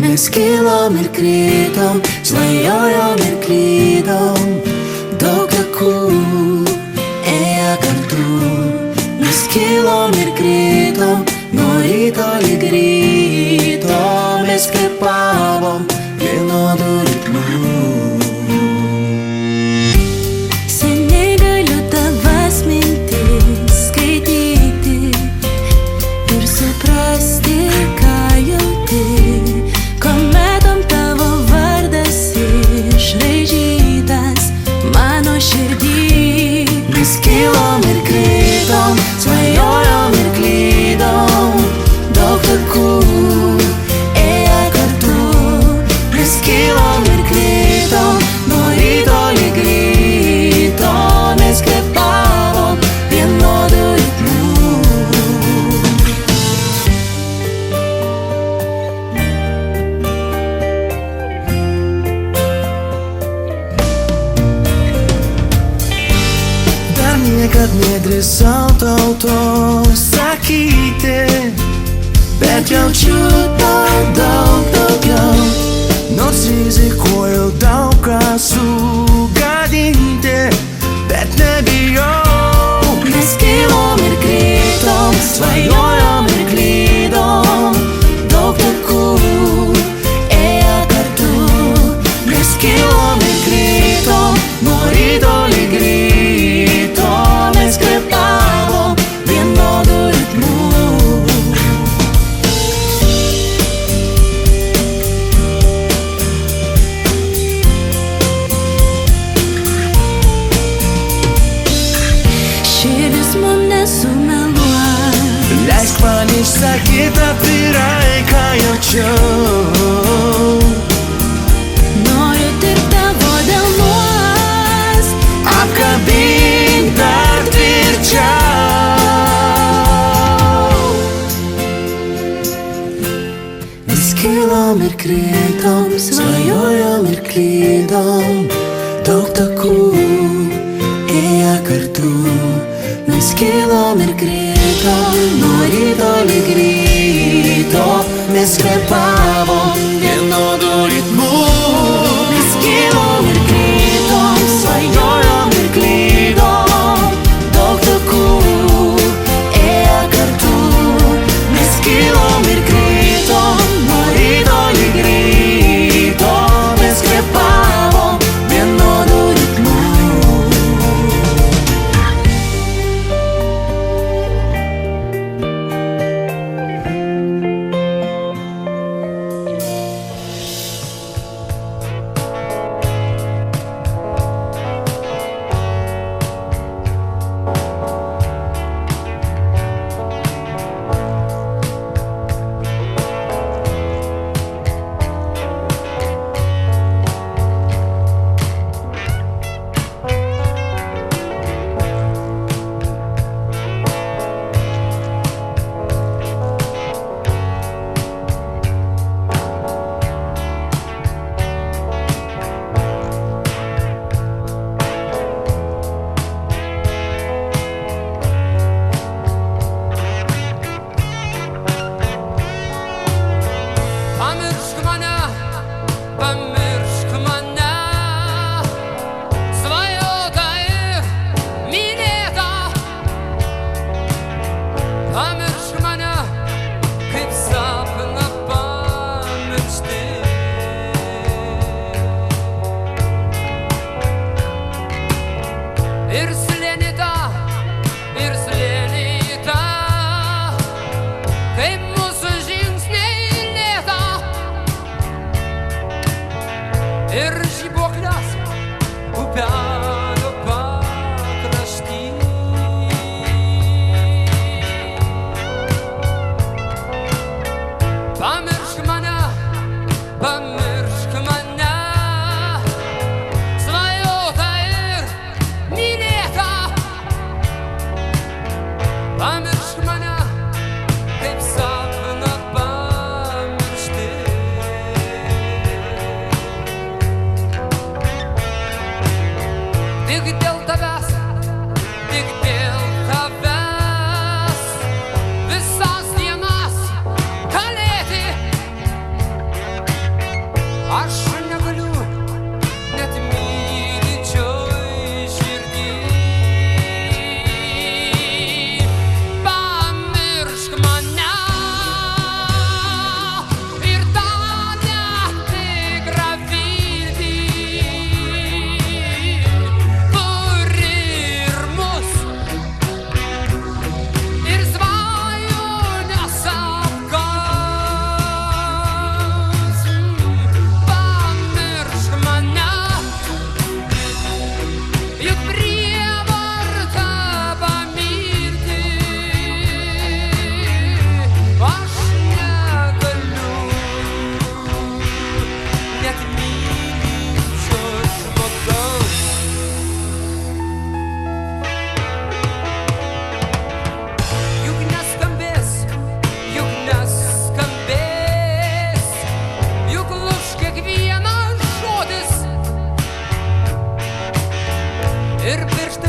Mes kilom ir krytom, svajojom ir klydom, daug takų ėjo kartu. Mes kilom ir krytom, nuo ryto lig ryto, mes kvėpavom vienodų ritmų. Seniai galiu tavas mintis skaityti ir suprasti, ką jauti, kuometom tavo vardas išraižytas mano širdį. Mes kilom ir krytom, svajojom ir klydom, daug takų ėjo kartu. Mes kilom ir krytom, nuo ryto lig ryto, mes kvėpavom vienodų ritmų. Dar niekad nedrįsau tau to sakyti, bet jaučiu tau daug daugiau. Nors rizikuoju daug ką sugadinti, bet nebijau. Mes kilom ir krytom, svajojom ir klydom, daug takų ėjo kartu. Mes kilom ir krytom, nuo ryto lig ryto, mes kvėpavom vienodų ritmų. Širdis mum nesumeluos, Leisk man išsakyti atvirai, ką jaučiu. noriu tik tavo delnuos, Apkabink dar tvirčiau. Mes kilom ir krytom, svajojom ir klydom, daug takų ėjo kartu. Mes kilom ir krytom, nuo ryto lig ryto, mes kvėpavom vienodų ritmų. Mes kilom ir krytom, svajojom ir klydom, daug takų ėjo kartu. Mes kilom ir krytom, nuo ryto lig ryto, mes kvėpavom vienodų ritmų. Pamiršk mane, svajota ir mylėta. Pamiršk mane, kaip sapną pamiršti. Ir slėnyta, kaip mūsų žingsniai lėta. Ir žibuoklės upelio pakrašty. Pamiršk mane, svajota ir mylėta. Pamiršk mane, kaip sapną pamiršti. Tik dėl tavęs, visas dienas kalėti. ir pirštai